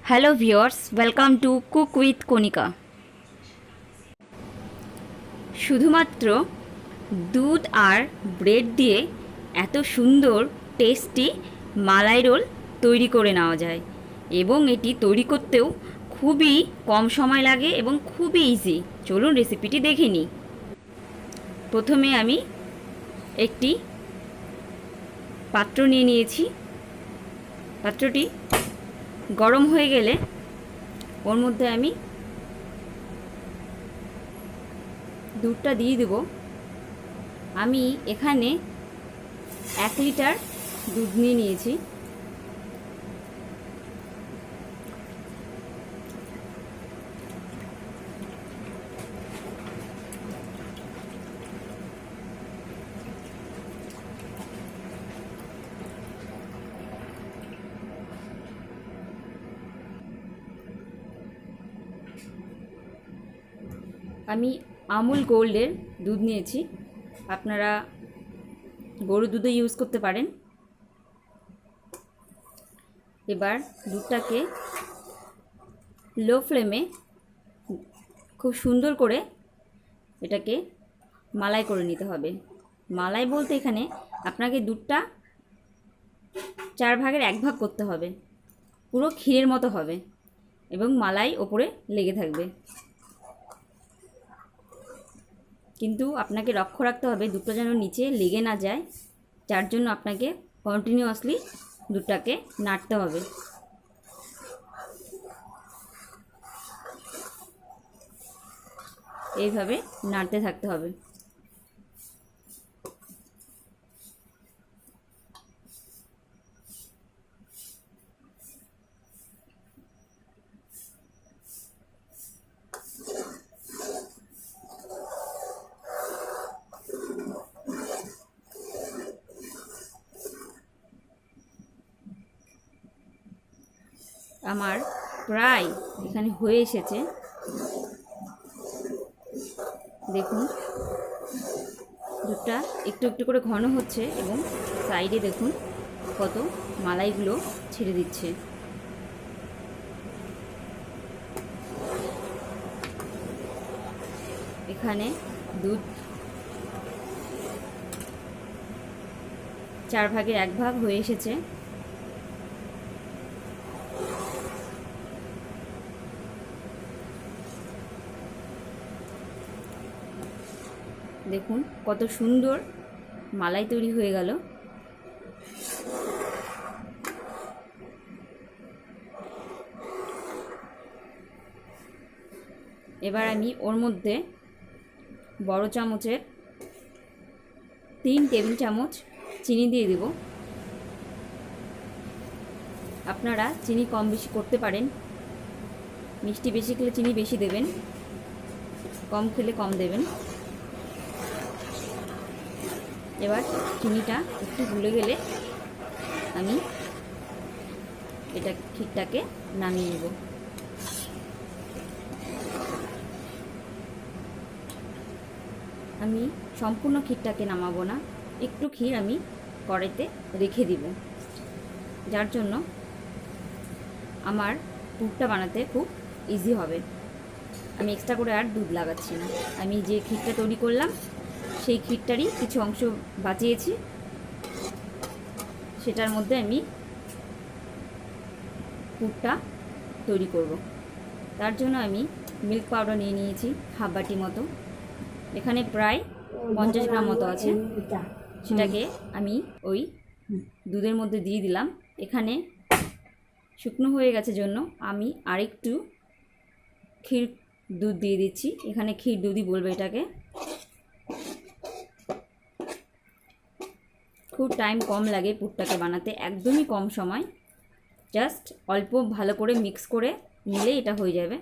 Hello viewers, welcome to cook with Kanika. শুধুমাত্র দুধ আর bread দিয়ে এত সুন্দর টেস্টি মালাই রোল তৈরি করে নেওয়া যায় এবং এটি তৈরি করতেও খুবই কম সময় লাগে এবং খুবই ইজি। চলুন রেসিপিটি দেখে নিই। প্রথমে আমি একটি পাত্র নিয়ে নিয়েছি। পাত্রটি গরম হয়ে গেলে ওর মধ্যে আমি দুধটা দিয়ে দেব। আমি এখানে 1 লিটার দুধ নিয়ে নিয়েছি। আমি আমুল গোল্ডের দুধ নিয়েছি, আপনারা গরুর দুধও ইউজ করতে পারেন। এবার দুধটাকে লো ফ্লেমে খুব সুন্দর করে এটাকে মালাই করে নিতে হবে। মালাই বলতে এখানে আপনাকে দুধটা 4 ভাগের 1 ভাগ করতে হবে, পুরো ক্ষীরের মতো হবে এবং মালাই ওপরে লেগে থাকবে। কিন্তু আপনাকে লক্ষ্য রাখতে হবে দুধটা যেন নিচে লেগে না যায়, যার জন্য আপনাকে কন্টিনিউয়াসলি দুধটাকে নাড়তে হবে। এইভাবে নাড়তে থাকতে হবে। আমার প্রায় এখানে হয়ে এসেছে, দেখুন দুধটা একটু একটু করে ঘন হচ্ছে এবং সাইডে দেখুন কত মালাইগুলো ছেড়ে দিচ্ছে। এখানে দুধ 4 ভাগের 1 ভাগ হয়ে এসেছে। দেখুন কত সুন্দর মালাই তৈরি হয়ে গেল। এবার আমি ওর মধ্যে বড় চামচের 3 টেবিল চামচ চিনি দিয়ে দেব। আপনারা চিনি কম বেশি করতে পারেন, মিষ্টি বেশি খেলে চিনি বেশি দেবেন, কম খেলে কম দেবেন। এবার চিনিটা একটু গুলে গেলে আমি ক্ষীরটাকে নামিয়ে নেব। আমি সম্পূর্ণ ক্ষীরটাকে নামাবো না, একটু ক্ষীর আমি কড়াইতে রেখে দিব, যার জন্য আমার পুরটা বানাতে খুব ইজি হবে। আমি এক্সট্রা করে আর দুধ লাগাচ্ছি না। আমি যে ক্ষীরটা তৈরি করলাম সেই ক্ষীরটারই কিছু অংশ বাঁচিয়েছি, সেটার মধ্যে আমি পুরটা তৈরি করব। তার জন্য আমি মিল্ক পাউডার নিয়ে নিয়েছি হাফ বাটি মতো, এখানে প্রায় 50 গ্রাম মতো আছে। সেটাকে আমি ওই দুধের মধ্যে দিয়ে দিলাম। এখানে শুকনো হয়ে গেছে জন্য আমি আরেকটু ক্ষীর দুধ দিয়ে দিচ্ছি। এখানে ক্ষীর দুধই বলবে এটাকে। খুব টাইম কম লাগে পুরটাকে বানাতে, একদমই কম সময়, জাস্ট অল্প ভালো করে মিক্স করে নিলে এটা হয়ে যাবে।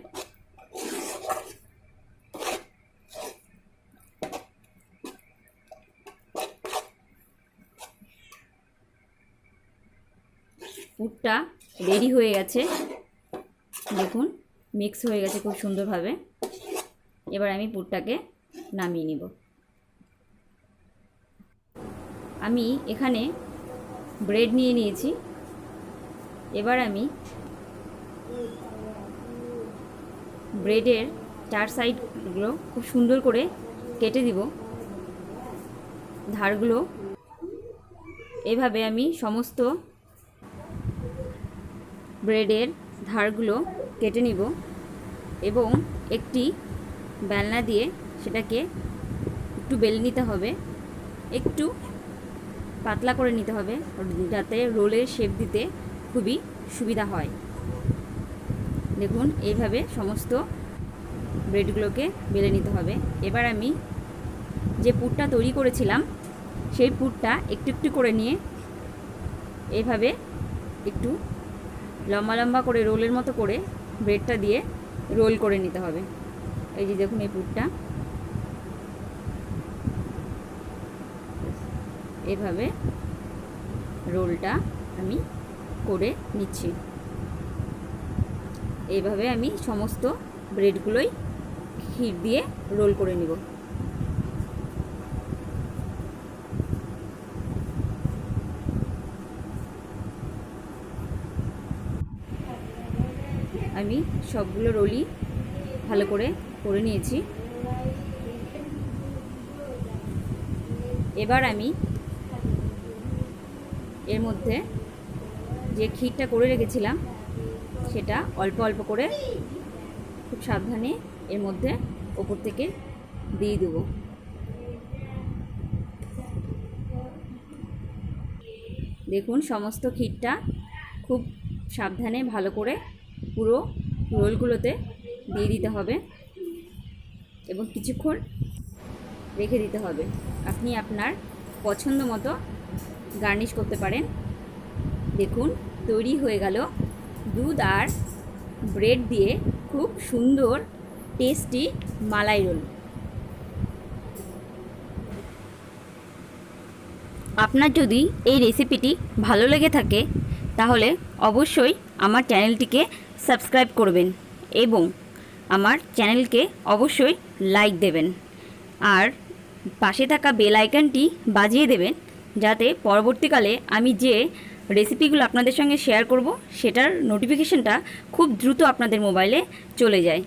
পুরটা রেডি হয়ে গেছে, দেখুন মিক্স হয়ে গেছে খুব সুন্দরভাবে। এবার আমি পুরটাকে নামিয়ে নিব। আমি এখানে ব্রেড নিয়ে নিয়েছি। এবার আমি ব্রেডের 4 সাইডগুলো খুব সুন্দর করে কেটে দিব। ধারগুলো এভাবে আমি সমস্ত ব্রেডের ধারগুলো কেটে নিব এবং একটি বেলনা দিয়ে সেটাকে একটু বেলে নিতে হবে, একটু পাতলা করে নিতে হবে যাতে রোলের শেপ দিতে খুবই সুবিধা হয়। দেখুন এইভাবে সমস্ত ব্রেডগুলোকে বেলে নিতে হবে। এবার আমি যে পুরটা তৈরি করেছিলাম সেই পুরটা একটু একটু করে নিয়ে এইভাবে একটু লম্বা লম্বা করে রোলের মতো করে ব্রেডটা দিয়ে রোল করে নিতে হবে। এই যে দেখুন এই পুরটা এভাবে রোলটা আমি করে নিচ্ছি। এইভাবে আমি সমস্ত ব্রেডগুলোই ক্ষীর দিয়ে রোল করে নিব। আমি সবগুলো রোলই ভালো করে নিয়েছি। এবার আমি এর মধ্যে যে ক্ষীরটা করে রেখেছিলাম সেটা অল্প অল্প করে খুব সাবধানে এর মধ্যে ওপর থেকে দিয়ে দেব। দেখুন সমস্ত ক্ষীরটা খুব সাবধানে ভালো করে পুরো রোলগুলোতে দিয়ে দিতে হবে এবং কিছুক্ষণ রেখে দিতে হবে। আপনি আপনার পছন্দ মতো গার্নিশ করতে পারেন। দেখুন তৈরি হয়ে গেল দুধ আর ব্রেড দিয়ে খুব সুন্দর টেস্টি মালাই রোল। আপনার যদি এই রেসিপিটি ভালো লেগে থাকে তাহলে অবশ্যই আমার চ্যানেলটিকে সাবস্ক্রাইব করবেন এবং আমার চ্যানেলকে অবশ্যই লাইক দেবেন আর পাশে থাকা বেল আইকনটি বাজিয়ে দেবেন যাতে পরবর্তীকালে আমি যে রেসিপিগুলো আপনাদের সঙ্গে শেয়ার করব সেটার নোটিফিকেশনটা খুব দ্রুত আপনাদের মোবাইলে চলে যায়।